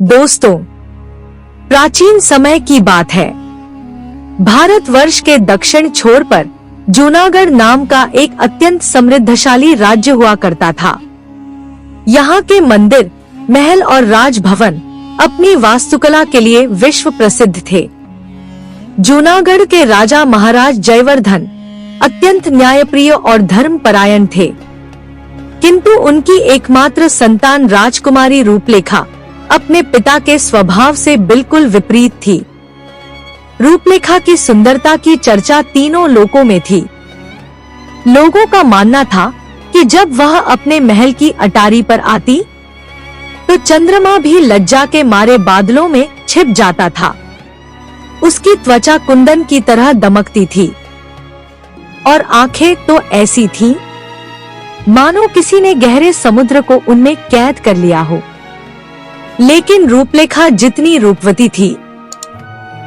दोस्तों, प्राचीन समय की बात है। भारतवर्ष के दक्षिण छोर पर जूनागढ़ नाम का एक अत्यंत समृद्धशाली राज्य हुआ करता था। यहाँ के मंदिर, महल और राजभवन अपनी वास्तुकला के लिए विश्व प्रसिद्ध थे। जूनागढ़ के राजा महाराज जयवर्धन अत्यंत न्यायप्रिय और धर्मपरायण थे, किंतु उनकी एकमात्र संतान राजकुमारी रूपलेखा अपने पिता के स्वभाव से बिल्कुल विपरीत थी। रूपलेखा की सुंदरता की चर्चा तीनों लोकों में थी। लोगों का मानना था कि जब वह अपने महल की अटारी पर आती, तो चंद्रमा भी लज्जा के मारे बादलों में छिप जाता था। उसकी त्वचा कुंदन की तरह दमकती थी और आंखें तो ऐसी थीं, मानो किसी ने गहरे समुद्र को उनमें कैद कर लिया हो। लेकिन रूपलेखा जितनी रूपवती थी,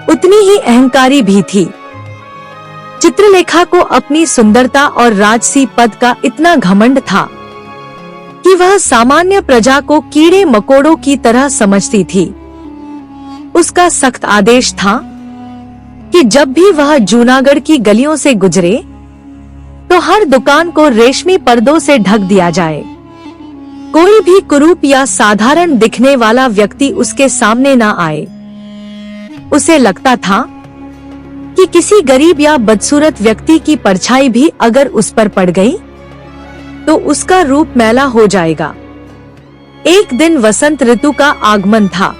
उतनी ही अहंकारी भी थी। चित्रलेखा को अपनी सुंदरता और राजसी पद का इतना घमंड था कि वह सामान्य प्रजा को कीड़े मकोड़ों की तरह समझती थी। उसका सख्त आदेश था कि जब भी वह जूनागढ़ की गलियों से गुजरे, तो हर दुकान को रेशमी पर्दों से ढक दिया जाए। कोई भी कुरूप या साधारण दिखने वाला व्यक्ति उसके सामने न आए। उसे लगता था कि किसी गरीब या बदसूरत व्यक्ति की परछाई भी अगर उस पर पड़ गई, तो उसका रूप मैला हो जाएगा। एक दिन वसंत ऋतु का आगमन था।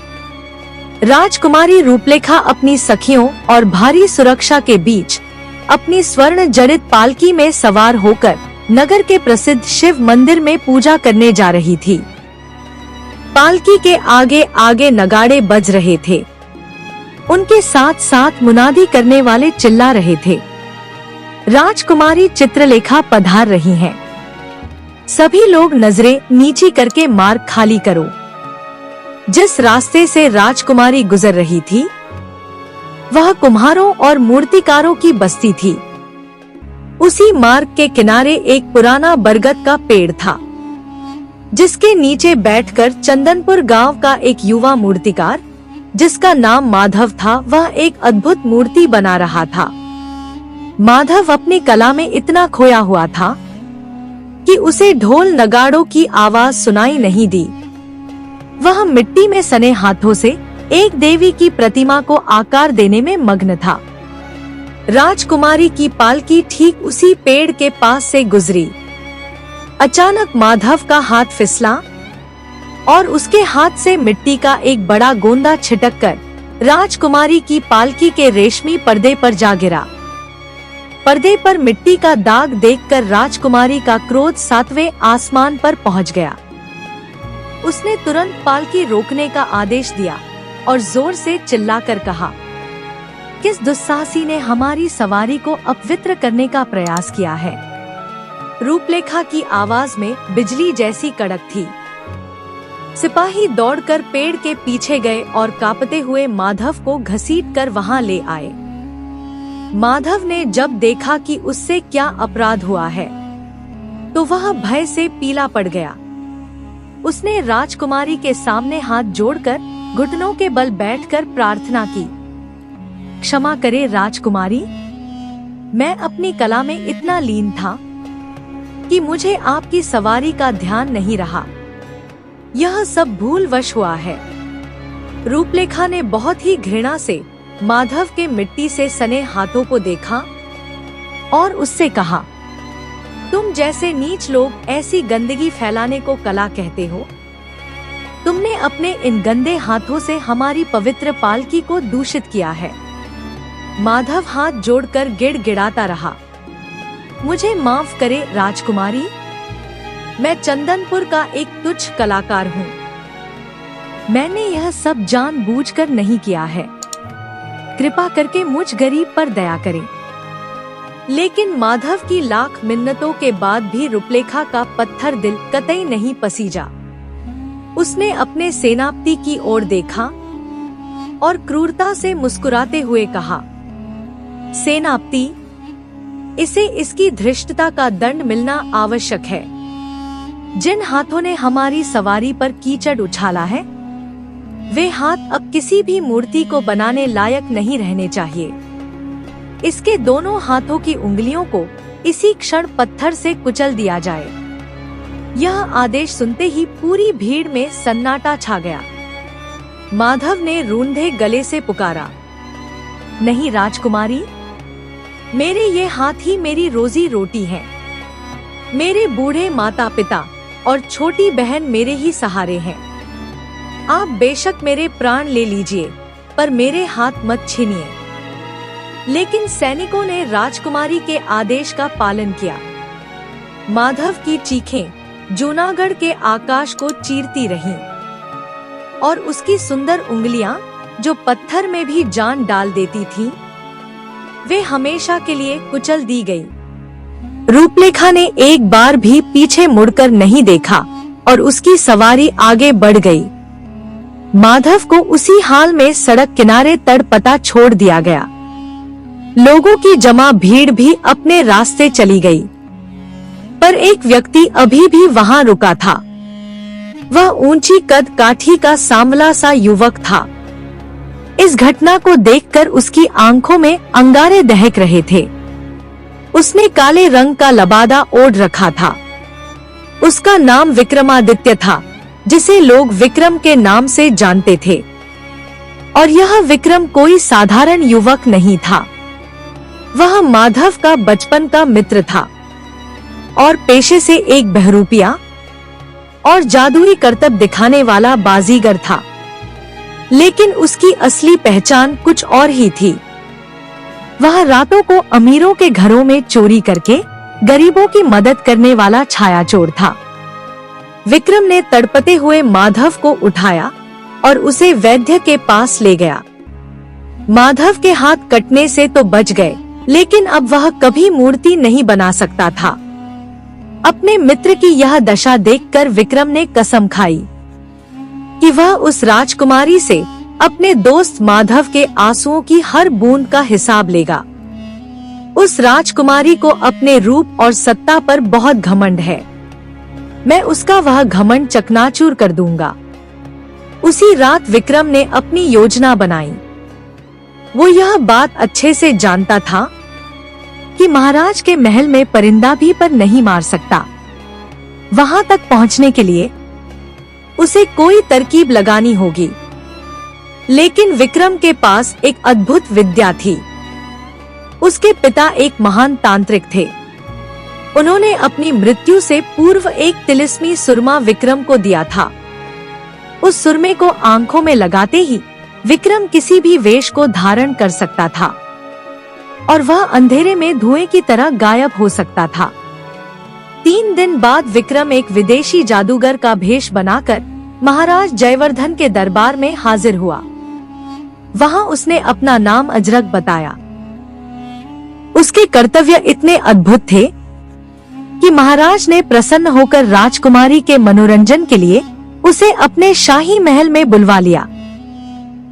राजकुमारी रूपलेखा अपनी सखियों और भारी सुरक्षा के बीच अपनी स्वर्ण जड़ित पालकी में सवार होकर नगर के प्रसिद्ध शिव मंदिर में पूजा करने जा रही थी। पालकी के आगे आगे नगाड़े बज रहे थे। उनके साथ साथ मुनादी करने वाले चिल्ला रहे थे, राजकुमारी चित्रलेखा पधार रही हैं। सभी लोग नजरें नीची करके मार्ग खाली करो। जिस रास्ते से राजकुमारी गुजर रही थी, वह कुम्हारों और मूर्तिकारों की बस्ती थी। उसी मार्ग के किनारे एक पुराना बरगद का पेड़ था, जिसके नीचे बैठकर चंदनपुर गांव का एक युवा मूर्तिकार, जिसका नाम माधव था, वह एक अद्भुत मूर्ति बना रहा था। माधव अपनी कला में इतना खोया हुआ था कि उसे ढोल नगाड़ों की आवाज सुनाई नहीं दी। वह मिट्टी में सने हाथों से एक देवी की प्रतिमा को आकार देने में मग्न था। राजकुमारी की पालकी ठीक उसी पेड़ के पास से गुजरी। अचानक माधव का हाथ फिसला और उसके हाथ से मिट्टी का एक बड़ा गोंदा छिटककर राजकुमारी की पालकी के रेशमी पर्दे पर जा गिरा। पर्दे पर मिट्टी का दाग देखकर राजकुमारी का क्रोध सातवें आसमान पर पहुंच गया। उसने तुरंत पालकी रोकने का आदेश दिया और जोर से चिल्लाकर कहा, किस दुस्साहसी ने हमारी सवारी को अपवित्र करने का प्रयास किया है। रूपलेखा की आवाज में बिजली जैसी कड़क थी। सिपाही दौड़कर पेड़ के पीछे गए और कांपते हुए माधव को घसीटकर वहां ले आए। माधव ने जब देखा कि उससे क्या अपराध हुआ है, तो वह भय से पीला पड़ गया। उसने राजकुमारी के सामने हाथ जोड़कर घुटनों के बल बैठकर प्रार्थना की, क्षमा करे राजकुमारी, मैं अपनी कला में इतना लीन था कि मुझे आपकी सवारी का ध्यान नहीं रहा। यह सब भूलवश हुआ है। रूपलेखा ने बहुत ही घृणा से माधव के मिट्टी से सने हाथों को देखा और उससे कहा, तुम जैसे नीच लोग ऐसी गंदगी फैलाने को कला कहते हो। तुमने अपने इन गंदे हाथों से हमारी पवित्र पालकी को दूषित किया है। माधव हाथ जोड़कर गिड़गिड़ाता रहा, मुझे माफ करे राजकुमारी, मैं चंदनपुर का एक तुच्छ कलाकार हूँ। मैंने यह सब जानबूझकर नहीं किया है। कृपा करके मुझ गरीब पर दया करें। लेकिन माधव की लाख मिन्नतों के बाद भी रूपलेखा का पत्थर दिल कतई नहीं पसीजा। उसने अपने सेनापति की ओर देखा और क्रूरता से मुस्कुराते हुए कहा, सेनापति, इसे इसकी धृष्टता का दंड मिलना आवश्यक है। जिन हाथों ने हमारी सवारी पर कीचड़ उछाला है, वे हाथ अब किसी भी मूर्ति को बनाने लायक नहीं रहने चाहिए। इसके दोनों हाथों की उंगलियों को इसी क्षण पत्थर से कुचल दिया जाए। यह आदेश सुनते ही पूरी भीड़ में सन्नाटा छा गया। माधव ने रूंधे गले से पुकारा, नहीं राजकुमारी, मेरे ये हाथ ही मेरी रोजी रोटी हैं। मेरे बूढ़े माता पिता और छोटी बहन मेरे ही सहारे हैं। आप बेशक मेरे प्राण ले लीजिए, पर मेरे हाथ मत छीनिए। लेकिन सैनिकों ने राजकुमारी के आदेश का पालन किया। माधव की चीखें जूनागढ़ के आकाश को चीरती रहीं, और उसकी सुंदर उंगलियां जो पत्थर में भी जान डाल देती थीं, वे हमेशा के लिए कुचल दी गई। रूपलेखा ने एक बार भी पीछे मुड़कर नहीं देखा और उसकी सवारी आगे बढ़ गई। माधव को उसी हाल में सड़क किनारे तड़पता छोड़ दिया गया। लोगों की जमा भीड़ भी अपने रास्ते चली गई, पर एक व्यक्ति अभी भी वहां रुका था। वह ऊंची कद काठी का सांवला सा युवक था। इस घटना को देखकर उसकी आंखों में अंगारे दहक रहे थे। उसने काले रंग का लबादा ओढ़ रखा था। उसका नाम विक्रमादित्य था, जिसे लोग विक्रम के नाम से जानते थे। और यह विक्रम कोई साधारण युवक नहीं था। वह माधव का बचपन का मित्र था और पेशे से एक बहरूपिया और जादुई करतब दिखाने वाला बाजीगर था। लेकिन उसकी असली पहचान कुछ और ही थी। वह रातों को अमीरों के घरों में चोरी करके गरीबों की मदद करने वाला छाया चोर था। विक्रम ने तड़पते हुए माधव को उठाया और उसे वैद्य के पास ले गया। माधव के हाथ कटने से तो बच गए, लेकिन अब वह कभी मूर्ति नहीं बना सकता था। अपने मित्र की यह दशा देखकर विक्रम ने कसम खाई कि वह उस राजकुमारी से अपने दोस्त माधव के आंसुओं की हर बूंद का हिसाब लेगा। उस राजकुमारी को अपने रूप और सत्ता पर बहुत घमंड है। मैं उसका वह घमंड चकनाचूर कर दूंगा। उसी रात विक्रम ने अपनी योजना बनाई। वो यह बात अच्छे से जानता था कि महाराज के महल में परिंदा भी पर नहीं मार सकता। वहां तक पहुंचने के लिए उसे कोई तरकीब लगानी होगी। लेकिन विक्रम के पास एक अद्भुत विद्या थी। उसके पिता एक महान तांत्रिक थे। उन्होंने अपनी मृत्यु से पूर्व एक तिलिस्मी सुरमा विक्रम को दिया था। उस सुरमे को आंखों में लगाते ही विक्रम किसी भी वेश को धारण कर सकता था और वह अंधेरे में धुएं की तरह गायब हो सकता था। 3 दिन बाद विक्रम एक विदेशी जादूगर का भेष बनाकर महाराज जयवर्धन के दरबार में हाजिर हुआ। वहां उसने अपना नाम अजरक बताया। उसके कर्तव्य इतने अद्भुत थे कि महाराज ने प्रसन्न होकर राजकुमारी के मनोरंजन के लिए उसे अपने शाही महल में बुलवा लिया।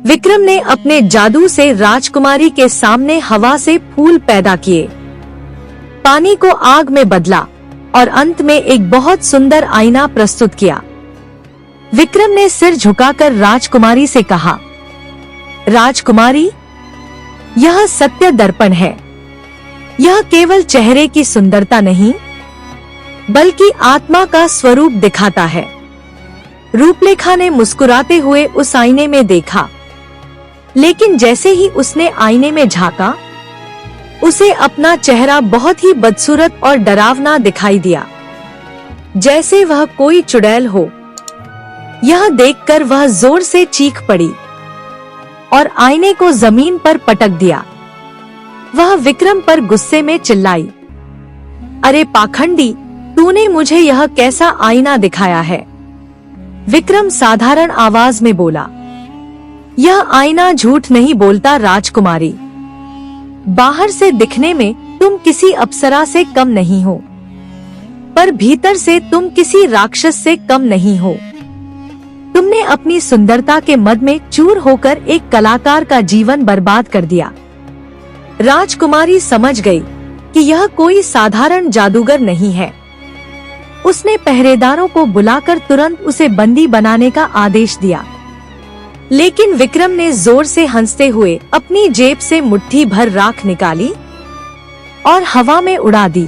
विक्रम ने अपने जादू से राजकुमारी के सामने हवा से फूल पैदा किए, पानी को आग में बदला और अंत में एक बहुत सुंदर आईना प्रस्तुत किया। विक्रम ने सिर झुकाकर राजकुमारी से कहा, राजकुमारी, यह सत्य दर्पण है। यह केवल चेहरे की सुंदरता नहीं, बल्कि आत्मा का स्वरूप दिखाता है। रूपलेखा ने मुस्कुराते हुए उस आईने में देखा, लेकिन जैसे ही उसने आईने में झांका, उसे अपना चेहरा बहुत ही बदसूरत और डरावना दिखाई दिया, जैसे वह कोई चुड़ैल हो। यह देखकर वह जोर से चीख पड़ी और आईने को जमीन पर पटक दिया। वह विक्रम पर गुस्से में चिल्लाई, अरे पाखंडी, तूने मुझे यह कैसा आईना दिखाया है? विक्रम साधारण आवाज में बोला, यह आईना झूठ नहीं बोलता राजकुमारी। बाहर से दिखने में तुम किसी अप्सरा से कम नहीं हो, पर भीतर से तुम किसी राक्षस से कम नहीं हो। तुमने अपनी सुंदरता के मद में चूर होकर एक कलाकार का जीवन बर्बाद कर दिया। राजकुमारी समझ गई कि यह कोई साधारण जादूगर नहीं है। उसने पहरेदारों को बुलाकर तुरंत उसे बंदी बनाने का आदेश दिया। लेकिन विक्रम ने जोर से हंसते हुए अपनी जेब से मुट्ठी भर राख निकाली और हवा में उड़ा दी।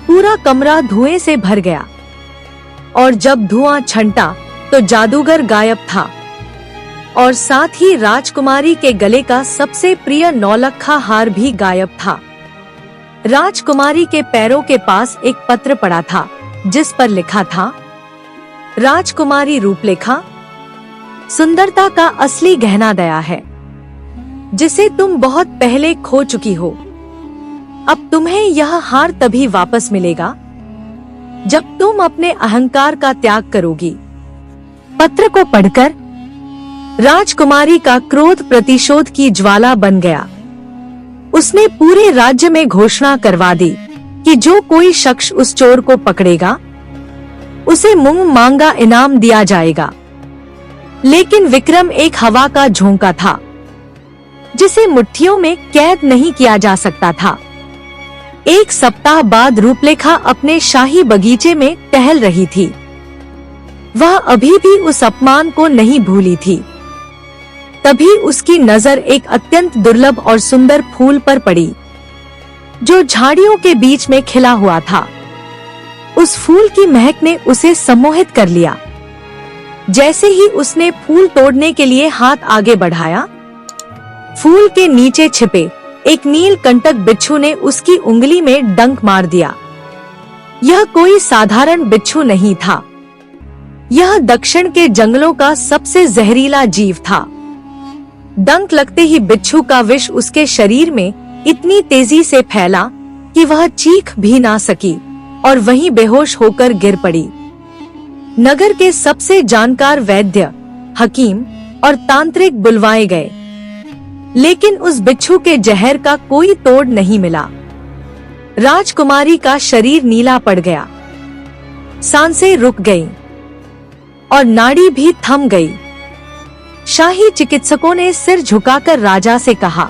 पूरा कमरा धुएं से भर गया और जब धुआं छंटा तो जादूगर गायब था और साथ ही राजकुमारी के गले का सबसे प्रिय नौलखा हार भी गायब था। राजकुमारी के पैरों के पास एक पत्र पड़ा था जिस पर लिखा था, राजकुमारी रूपलेखा, सुंदरता का असली गहना दया है जिसे तुम बहुत पहले खो चुकी हो। अब तुम्हें यह हार तभी वापस मिलेगा जब तुम अपने अहंकार का त्याग करोगी। पत्र को पढ़कर राजकुमारी का क्रोध प्रतिशोध की ज्वाला बन गया। उसने पूरे राज्य में घोषणा करवा दी कि जो कोई शख्स उस चोर को पकड़ेगा उसे मुंह मांगा इनाम दिया जाएगा। लेकिन विक्रम एक हवा का झोंका था जिसे मुट्ठियों में कैद नहीं किया जा सकता था। एक सप्ताह बाद रूपलेखा अपने शाही बगीचे में टहल रही थी। वह अभी भी उस अपमान को नहीं भूली थी। तभी उसकी नजर एक अत्यंत दुर्लभ और सुंदर फूल पर पड़ी जो झाड़ियों के बीच में खिला हुआ था। उस फूल की महक ने उसे सम्मोहित कर लिया। जैसे ही उसने फूल तोड़ने के लिए हाथ आगे बढ़ाया, फूल के नीचे छिपे एक नीलकंटक बिच्छू ने उसकी उंगली में डंक मार दिया। यह कोई साधारण बिच्छू नहीं था। यह दक्षिण के जंगलों का सबसे जहरीला जीव था। डंक लगते ही बिच्छू का विष उसके शरीर में इतनी तेजी से फैला कि वह चीख भी ना सकी और वहीं बेहोश होकर गिर पड़ी। नगर के सबसे जानकार वैद्य, हकीम और तांत्रिक बुलवाए गए, लेकिन उस बिच्छू के जहर का कोई तोड़ नहीं मिला। राजकुमारी का शरीर नीला पड़ गया, सांसें रुक गईं और नाड़ी भी थम गई। शाही चिकित्सकों ने सिर झुकाकर राजा से कहा,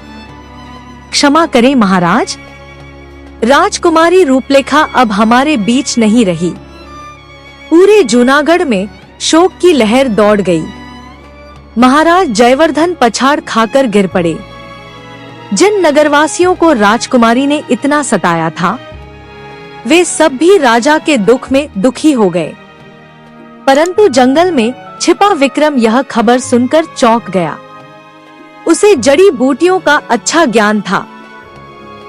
क्षमा करें महाराज, राजकुमारी रूपलेखा अब हमारे बीच नहीं रही। पूरे जूनागढ़ में शोक की लहर दौड़ गई। महाराज जयवर्धन पछाड़ खाकर गिर पड़े। जिन नगरवासियों को राजकुमारी ने इतना सताया था, वे सब भी राजा के दुख में दुखी हो गए। परंतु जंगल में छिपा विक्रम यह खबर सुनकर चौंक गया। उसे जड़ी बूटियों का अच्छा ज्ञान था।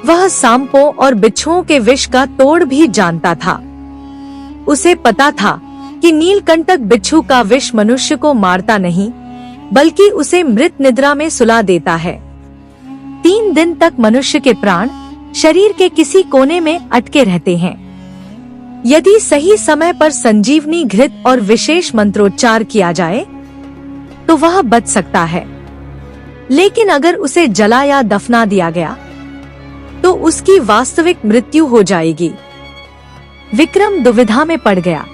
वह सांपों और बिच्छुओं के विष का तोड़ भी जानता था। उसे पता था कि नीलकंटक बिच्छू का विष मनुष्य को मारता नहीं, बल्कि उसे मृत निद्रा में सुला देता है। 3 दिन तक मनुष्य के प्राण शरीर के किसी कोने में अटके रहते हैं। यदि सही समय पर संजीवनी घृत और विशेष मंत्रोच्चार किया जाए तो वह बच सकता है, लेकिन अगर उसे जला या दफना दिया गया तो उसकी वास्तविक मृत्यु हो जाएगी। विक्रम दुविधा में पड़ गया।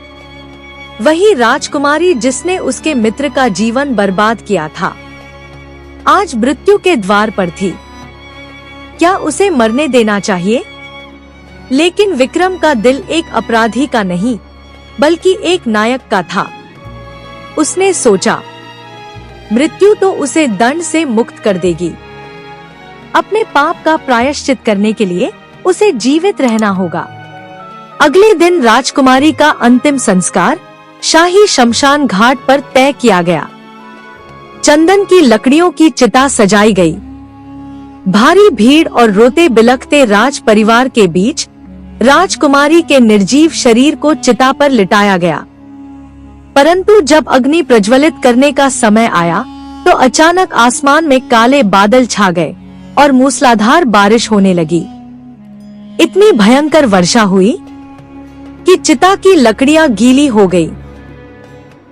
वही राजकुमारी जिसने उसके मित्र का जीवन बर्बाद किया था, आज मृत्यु के द्वार पर थी। क्या उसे मरने देना चाहिए? लेकिन विक्रम का दिल एक अपराधी का नहीं, बल्कि एक नायक का था। उसने सोचा, मृत्यु तो उसे दंड से मुक्त कर देगी। अपने पाप का प्रायश्चित करने के लिए उसे जीवित रहना होगा। अगले दिन राजकुमारी का अंतिम संस्कार शाही शमशान घाट पर तय किया गया। चंदन की लकड़ियों की चिता सजाई गई। भारी भीड़ और रोते बिलखते राज परिवार के बीच राजकुमारी के निर्जीव शरीर को चिता पर लिटाया गया। परंतु जब अग्नि प्रज्वलित करने का समय आया तो अचानक आसमान में काले बादल छा गए और मूसलाधार बारिश होने लगी। इतनी भयंकर वर्षा हुई कि चिता की लकड़ियां गीली हो गई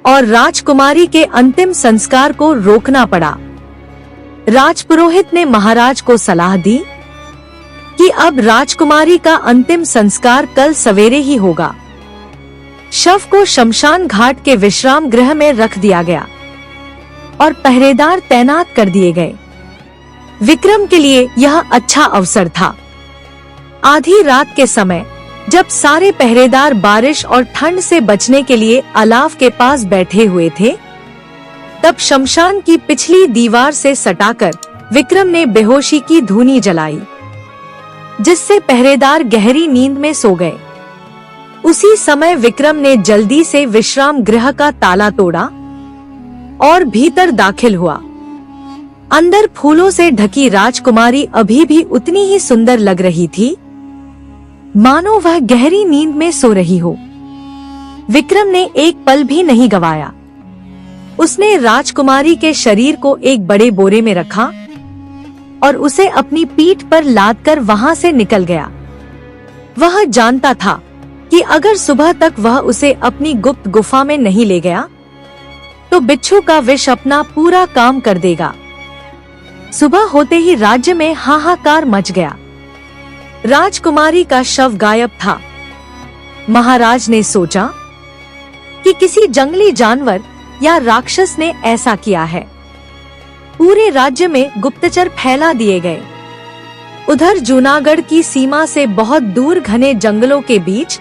और राजकुमारी के अंतिम संस्कार को रोकना पड़ा। राजपुरोहित ने महाराज को सलाह दी कि अब राजकुमारी का अंतिम संस्कार कल सवेरे ही होगा। शव को शमशान घाट के विश्राम गृह में रख दिया गया और पहरेदार तैनात कर दिए गए। विक्रम के लिए यह अच्छा अवसर था। आधी रात के समय जब सारे पहरेदार बारिश और ठंड से बचने के लिए अलाव के पास बैठे हुए थे, तब शमशान की पिछली दीवार से सटाकर विक्रम ने बेहोशी की धूनी जलाई, जिससे पहरेदार गहरी नींद में सो गए। उसी समय विक्रम ने जल्दी से विश्राम गृह का ताला तोड़ा और भीतर दाखिल हुआ। अंदर फूलों से ढकी राजकुमारी अभी भी उतनी ही सुंदर लग रही थी, मानो वह गहरी नींद में सो रही हो। विक्रम ने एक पल भी नहीं गवाया। उसने राजकुमारी के शरीर को एक बड़े बोरे में रखा और उसे अपनी पीठ पर लादकर वहां से निकल गया। वह जानता था कि अगर सुबह तक वह उसे अपनी गुप्त गुफा में नहीं ले गया तो बिच्छू का विष अपना पूरा काम कर देगा। सुबह होते ही राज्य में हाहाकार मच गया। राजकुमारी का शव गायब था। महाराज ने सोचा कि किसी जंगली जानवर या राक्षस ने ऐसा किया है। पूरे राज्य में गुप्तचर फैला दिए गए। उधर जूनागढ़ की सीमा से बहुत दूर घने जंगलों के बीच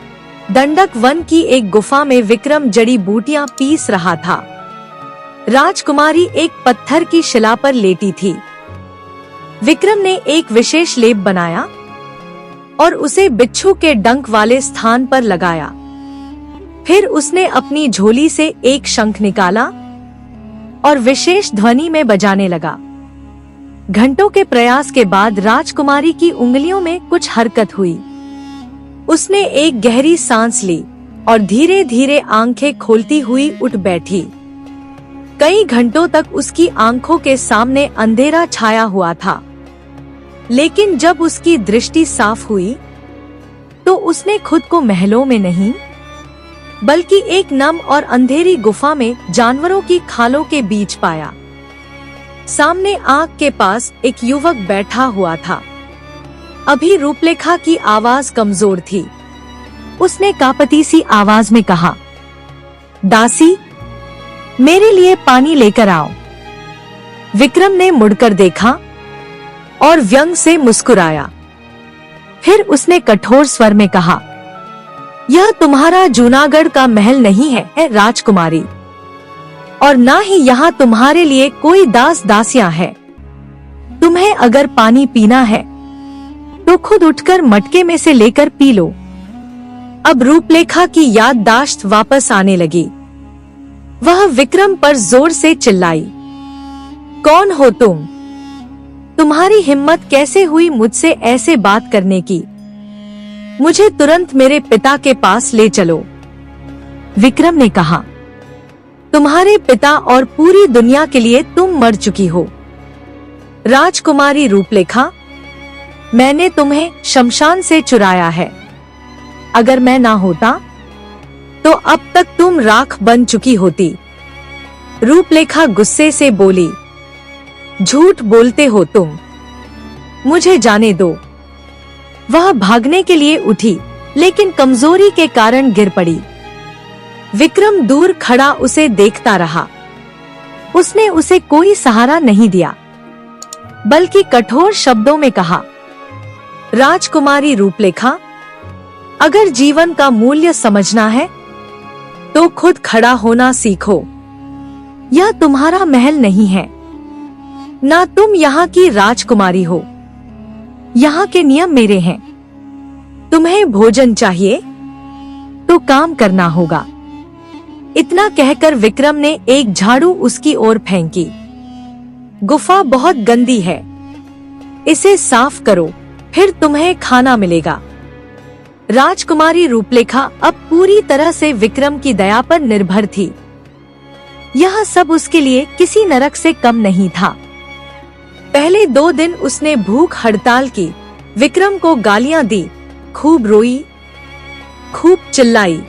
दंडक वन की एक गुफा में विक्रम जड़ी बूटियां पीस रहा था। राजकुमारी एक पत्थर की शिला पर लेटी थी। विक्रम ने एक विशेष लेप बनाया और उसे बिच्छू के डंक वाले स्थान पर लगाया। फिर उसने अपनी झोली से एक शंख निकाला और विशेष ध्वनि में बजाने लगा। घंटों के प्रयास के बाद राजकुमारी की उंगलियों में कुछ हरकत हुई। उसने एक गहरी सांस ली और धीरे धीरे आंखें खोलती हुई उठ बैठी। कई घंटों तक उसकी आंखों के सामने अंधेरा छाया हुआ था, लेकिन जब उसकी दृष्टि साफ हुई तो उसने खुद को महलों में नहीं बल्कि एक नम और अंधेरी गुफा में जानवरों की खालों के बीच पाया। सामने आग के पास एक युवक बैठा हुआ था। अभी रूपलेखा की आवाज कमजोर थी। उसने कांपती सी आवाज में कहा, दासी, मेरे लिए पानी लेकर आओ। विक्रम ने मुड़कर देखा और व्यंग से मुस्कुराया। फिर उसने कठोर स्वर में कहा, यह तुम्हारा जूनागढ़ का महल नहीं है राजकुमारी, और ना ही यहाँ तुम्हारे लिए कोई दास दासियां हैं। तुम्हें अगर पानी पीना है तो खुद उठकर मटके में से लेकर पी लो। अब रूपलेखा की याददाश्त वापस आने लगी। वह विक्रम पर जोर से चिल्लाई, कौन हो तुम? तुम्हारी हिम्मत कैसे हुई मुझसे ऐसे बात करने की? मुझे तुरंत मेरे पिता के पास ले चलो। विक्रम ने कहा, तुम्हारे पिता और पूरी दुनिया के लिए तुम मर चुकी हो। राजकुमारी रूपलेखा, मैंने तुम्हें शमशान से चुराया है। अगर मैं ना होता तो अब तक तुम राख बन चुकी होती। रूपलेखा गुस्से से बोली, झूठ बोलते हो तुम, मुझे जाने दो। वह भागने के लिए उठी, लेकिन कमजोरी के कारण गिर पड़ी। विक्रम दूर खड़ा उसे देखता रहा। उसने उसे कोई सहारा नहीं दिया, बल्कि कठोर शब्दों में कहा, राजकुमारी रूपलेखा, अगर जीवन का मूल्य समझना है तो खुद खड़ा होना सीखो। यह तुम्हारा महल नहीं है, ना तुम यहाँ की राजकुमारी हो। यहाँ के नियम मेरे हैं। तुम्हें भोजन चाहिए तो काम करना होगा। इतना कहकर विक्रम ने एक झाड़ू उसकी ओर फेंकी। गुफा बहुत गंदी है, इसे साफ करो, फिर तुम्हें खाना मिलेगा। राजकुमारी रूपलेखा अब पूरी तरह से विक्रम की दया पर निर्भर थी। यह सब उसके लिए किसी नरक से कम नहीं था। पहले 2 दिन उसने भूख हड़ताल की, विक्रम को गालियां दी, खूब रोई, खूब चिल्लाई,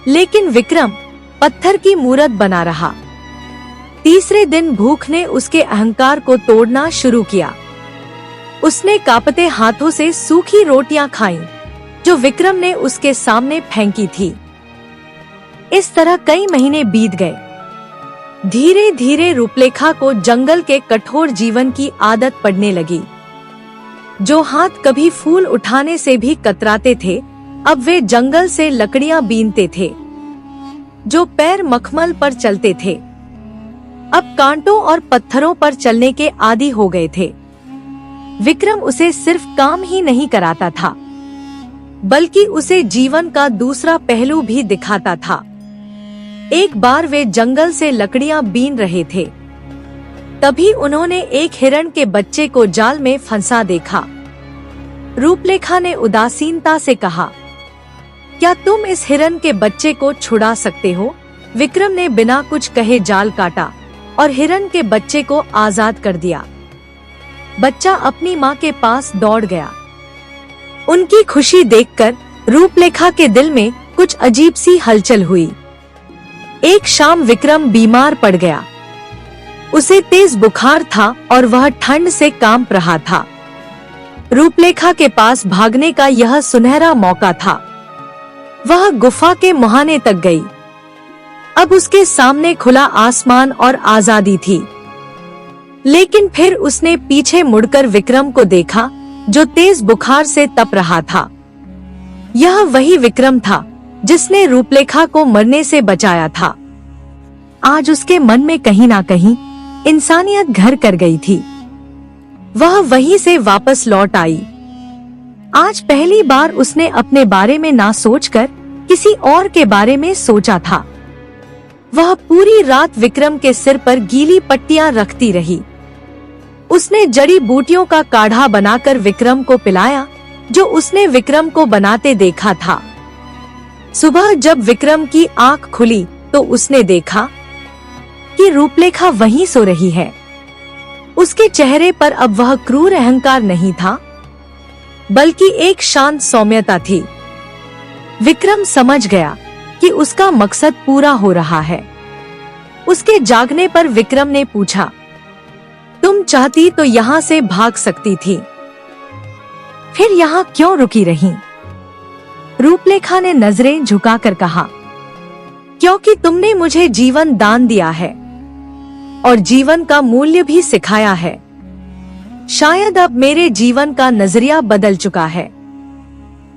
लेकिन विक्रम पत्थर की मूरत बना रहा। तीसरे दिन भूख ने उसके अहंकार को तोड़ना शुरू किया। उसने कांपते हाथों से सूखी रोटियां खाईं, जो विक्रम ने उसके सामने फेंकी थी। इस तरह कई महीने बीत गए। धीरे धीरे रूपलेखा को जंगल के कठोर जीवन की आदत पड़ने लगी। जो हाथ कभी फूल उठाने से भी कतराते थे, अब वे जंगल से लकड़ियां बीनते थे। जो पैर मखमल पर चलते थे, अब कांटों और पत्थरों पर चलने के आदी हो गए थे। विक्रम उसे सिर्फ काम ही नहीं कराता था, बल्कि उसे जीवन का दूसरा पहलू भी दिखाता था। एक बार वे जंगल से लकड़ियां बीन रहे थे, तभी उन्होंने एक हिरण के बच्चे को जाल में फंसा देखा। रूपलेखा ने उदासीनता से कहा, क्या तुम इस हिरण के बच्चे को छुड़ा सकते हो? विक्रम ने बिना कुछ कहे जाल काटा और हिरण के बच्चे को आजाद कर दिया। बच्चा अपनी माँ के पास दौड़ गया। उनकी खुशी देखकर रूपलेखा के दिल में कुछ अजीब सी हलचल हुई। एक शाम विक्रम बीमार पड़ गया। उसे तेज बुखार था और वह ठंड से कांप रहा था। रूपलेखा के पास भागने का यह सुनहरा मौका था। वह गुफा के मुहाने तक गई। अब उसके सामने खुला आसमान और आजादी थी। लेकिन फिर उसने पीछे मुड़कर विक्रम को देखा, जो तेज बुखार से तप रहा था। यह वही विक्रम था जिसने रूपलेखा को मरने से बचाया था। आज उसके मन में कहीं ना कहीं इंसानियत घर कर गई थी। वह वहीं से वापस लौट आई। आज पहली बार उसने अपने बारे में ना सोचकर किसी और के बारे में सोचा था। वह पूरी रात विक्रम के सिर पर गीली पट्टियां रखती रही। उसने जड़ी बूटियों का काढ़ा बनाकर विक्रम को पिलाया, जो उसने विक्रम को बनाते देखा था। सुबह जब विक्रम की आंख खुली तो उसने देखा कि रूपलेखा वहीं सो रही है। उसके चेहरे पर अब वह क्रूर अहंकार नहीं था, बल्कि एक शांत सौम्यता थी। विक्रम समझ गया कि उसका मकसद पूरा हो रहा है। उसके जागने पर विक्रम ने पूछा, तुम चाहती तो यहाँ से भाग सकती थी, फिर यहाँ क्यों रुकी रही? रूपलेखा ने नजरें झुकाकर कहा, क्योंकि तुमने मुझे जीवन दान दिया है और जीवन का मूल्य भी सिखाया है। शायद अब मेरे जीवन का नजरिया बदल चुका है।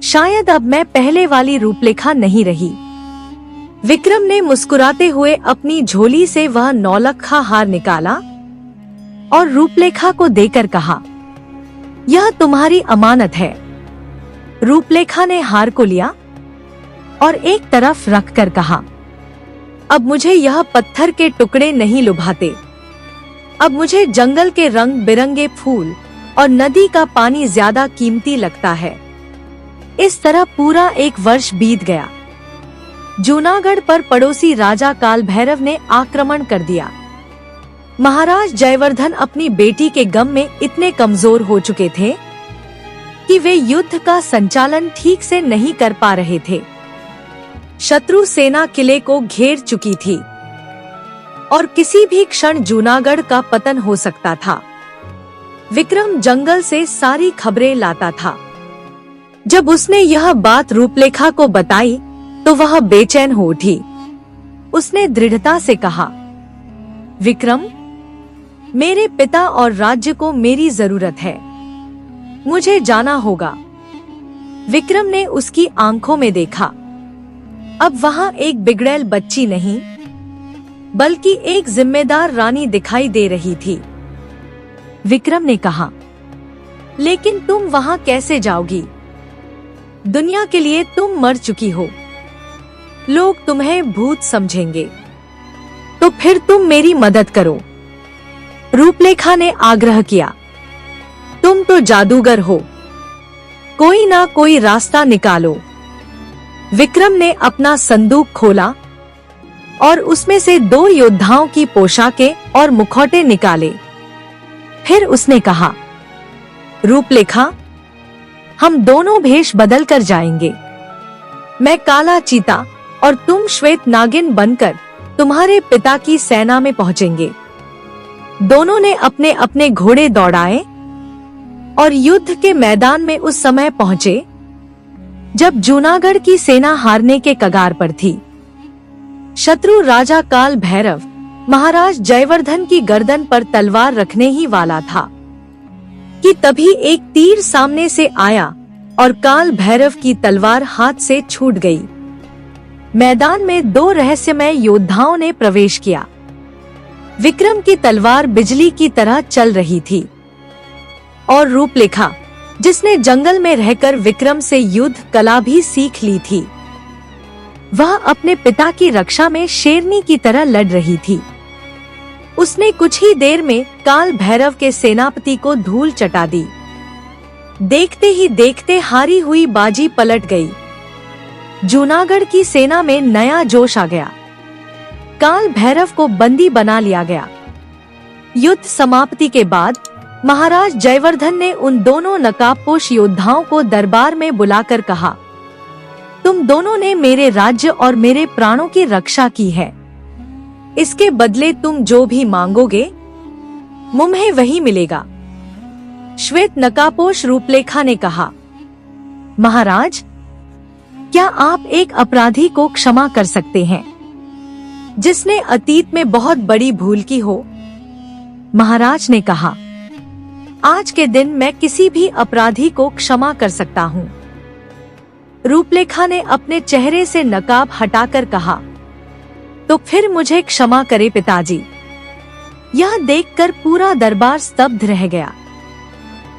शायद अब मैं पहले वाली रूपलेखा नहीं रही। विक्रम ने मुस्कुराते हुए अपनी झोली से वह 9 हार निकाला और रूपलेखा को देकर कहा, यह तुम्हारी अमानत है। रूपलेखा ने हार को लिया और एक तरफ रखकर कहा, अब मुझे यह पत्थर के टुकड़े नहीं लुभाते। अब मुझे जंगल के रंग बिरंगे फूल और नदी का पानी ज्यादा कीमती लगता है। इस तरह पूरा 1 वर्ष बीत गया। जूनागढ़ पर पड़ोसी राजा काल भैरव ने आक्रमण कर दिया। महाराज जयवर्धन अपनी बेटी के गम में इतने कमजोर हो चुके थे कि वे युद्ध का संचालन ठीक से नहीं कर पा रहे थे। शत्रु सेना किले को घेर चुकी थी और किसी भी क्षण जूनागढ़ का पतन हो सकता था। विक्रम जंगल से सारी खबरें लाता था। जब उसने यह बात रूपलेखा को बताई तो वह बेचैन हो उठी। उसने दृढ़ता से कहा, विक्रम, मेरे पिता और राज्य को मेरी जरूरत है। मुझे जाना होगा। विक्रम ने उसकी आंखों में देखा। अब वहां एक बिगड़ैल बच्ची नहीं, बल्कि एक जिम्मेदार रानी दिखाई दे रही थी। विक्रम ने कहा, लेकिन तुम वहां कैसे जाओगी? दुनिया के लिए तुम मर चुकी हो। लोग तुम्हें भूत समझेंगे। तो फिर तुम मेरी मदद करो। रूपलेखा ने आग्रह किया, तुम तो जादूगर हो, कोई ना कोई रास्ता निकालो। विक्रम ने अपना संदूक खोला और उसमें से 2 योद्धाओं की पोशाकें और मुखौटे निकाले। फिर उसने कहा, रूपलेखा, हम दोनों भेष बदल कर जाएंगे। मैं काला चीता और तुम श्वेत नागिन बनकर तुम्हारे पिता की सेना में पहुंचेंगे। दोनों ने अपने अपने घोड़े दौड़ाए और युद्ध के मैदान में उस समय पहुंचे जब जूनागढ़ की सेना हारने के कगार पर थी। शत्रु राजा काल भैरव महाराज जयवर्धन की गर्दन पर तलवार रखने ही वाला था कि तभी एक तीर सामने से आया और काल भैरव की तलवार हाथ से छूट गई। मैदान में 2 रहस्यमय योद्धाओं ने प्रवेश किया। विक्रम की तलवार बिजली की तरह चल रही थी और रूपलेखा, जिसने जंगल में रहकर विक्रम से युद्ध कला भी सीख ली थी, वह अपने पिता की रक्षा में शेरनी की तरह लड़ रही थी। उसने कुछ ही देर में काल भैरव के सेनापति को धूल चटा दी। देखते ही देखते हारी हुई बाजी पलट गई। जूनागढ़ की सेना में नया जोश आ गया। काल भैरव को बंदी बना लिया गया। युद्ध समाप्ति के बाद महाराज जयवर्धन ने उन दोनों नकाबपोश योद्धाओं को दरबार में बुलाकर कहा, तुम दोनों ने मेरे राज्य और मेरे प्राणों की रक्षा की है। इसके बदले तुम जो भी मांगोगे मुझे वही मिलेगा। श्वेत नकाबपोश रूपलेखा ने कहा, महाराज, क्या आप एक अपराधी को क्षमा कर सकते हैं जिसने अतीत में बहुत बड़ी भूल की हो? महाराज ने कहा, आज के दिन मैं किसी भी अपराधी को क्षमा कर सकता हूँ। रूपलेखा ने अपने चेहरे से नकाब हटाकर कहा, तो फिर मुझे क्षमा करे पिताजी। यह देखकर पूरा दरबार स्तब्ध रह गया।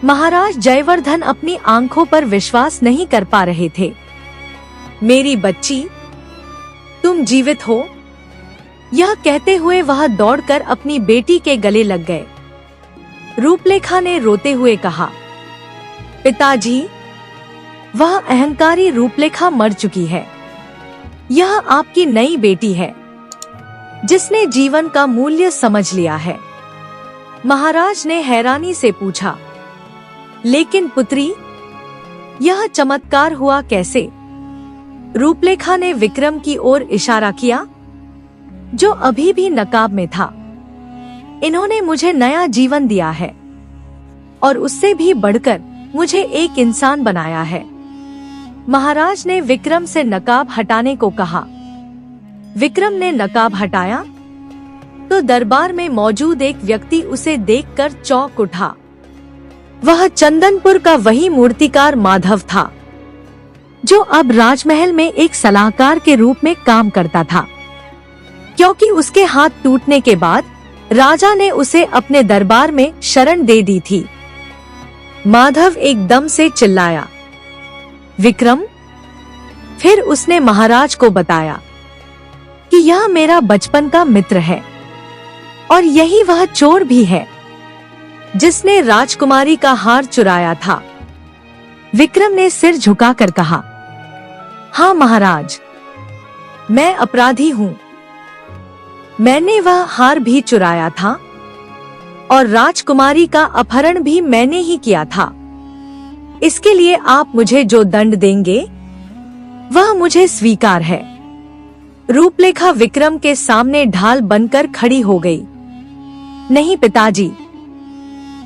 महाराज जयवर्धन अपनी आंखों पर विश्वास नहीं कर पा रहे थे। मेरी बच्ची, तुम जीवित हो? यह कहते हुए वह दौड़कर अपनी बेटी के गले लग गए। रूपलेखा ने रोते हुए कहा, पिताजी, वह अहंकारी रूपलेखा मर चुकी है। यह आपकी नई बेटी है जिसने जीवन का मूल्य समझ लिया है। महाराज ने हैरानी से पूछा, लेकिन पुत्री, यह चमत्कार हुआ कैसे? रूपलेखा ने विक्रम की ओर इशारा किया, जो अभी भी नकाब में था। इन्होंने मुझे नया जीवन दिया है और उससे भी बढ़कर मुझे एक इंसान बनाया है। महाराज ने विक्रम से नकाब हटाने को कहा। विक्रम ने नकाब हटाया तो दरबार में मौजूद एक व्यक्ति उसे देखकर चौंक उठा। वह चंदनपुर का वही मूर्तिकार माधव था जो अब राजमहल में एक सलाहकार के रूप में काम करता था। क्योंकि उसके हाथ टूटने के बाद राजा ने उसे अपने दरबार में शरण दे दी थी। माधव एकदम से चिल्लाया, विक्रम! फिर उसने महाराज को बताया कि यह मेरा बचपन का मित्र है और यही वह चोर भी है जिसने राजकुमारी का हार चुराया था। विक्रम ने सिर झुकाकर कहा, हाँ महाराज, मैं अपराधी हूँ। मैंने वह हार भी चुराया था और राजकुमारी का अपहरण भी मैंने ही किया था। इसके लिए आप मुझे जो दंड देंगे वह मुझे स्वीकार है। रूपलेखा विक्रम के सामने ढाल बनकर खड़ी हो गई। नहीं पिताजी,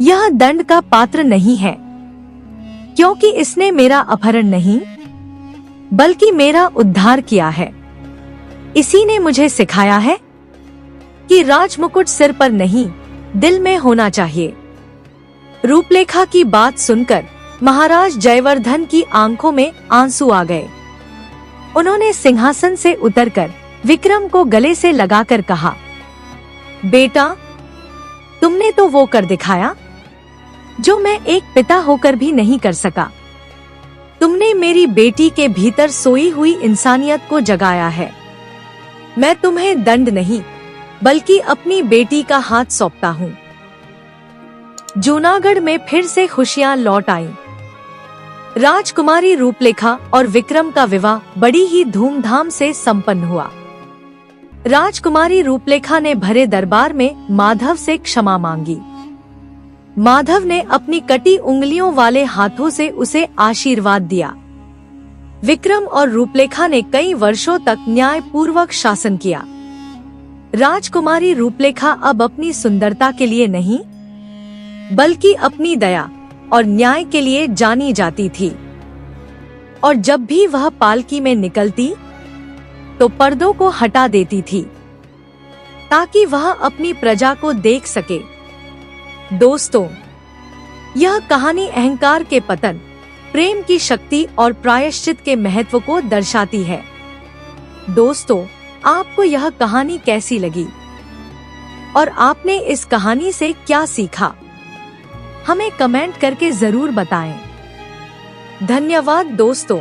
यह दंड का पात्र नहीं है, क्योंकि इसने मेरा अपहरण नहीं बल्कि मेरा उद्धार किया है। इसी ने मुझे सिखाया है कि राजमुकुट सिर पर नहीं, दिल में होना चाहिए। रूपलेखा की बात सुनकर महाराज जयवर्धन की आंखों में आंसू आ गए। उन्होंने सिंहासन से उतरकर विक्रम को गले से लगाकर कहा, बेटा, तुमने तो वो कर दिखाया जो मैं एक पिता होकर भी नहीं कर सका। तुमने मेरी बेटी के भीतर सोई हुई इंसानियत को जगाया है। मैं तुम्हें दंड नहीं बल्कि अपनी बेटी का हाथ सौंपता हूँ। जूनागढ़ में फिर से खुशियां लौट आईं। राजकुमारी रूपलेखा और विक्रम का विवाह बड़ी ही धूमधाम से संपन्न हुआ। राजकुमारी रूपलेखा ने भरे दरबार में माधव से क्षमा मांगी। माधव ने अपनी कटी उंगलियों वाले हाथों से उसे आशीर्वाद दिया। विक्रम और रूपलेखा ने कई वर्षों तक न्यायपूर्वक शासन किया। राजकुमारी रूपलेखा अब अपनी सुंदरता के लिए नहीं बल्कि अपनी दया और न्याय के लिए जानी जाती थी। और जब भी वह पालकी में निकलती तो पर्दों को हटा देती थी ताकि वह अपनी प्रजा को देख सके। दोस्तों, यह कहानी अहंकार के पतन, प्रेम की शक्ति और प्रायश्चित के महत्व को दर्शाती है। दोस्तों, आपको यह कहानी कैसी लगी? और आपने इस कहानी से क्या सीखा, हमें कमेंट करके जरूर बताएं। धन्यवाद दोस्तों।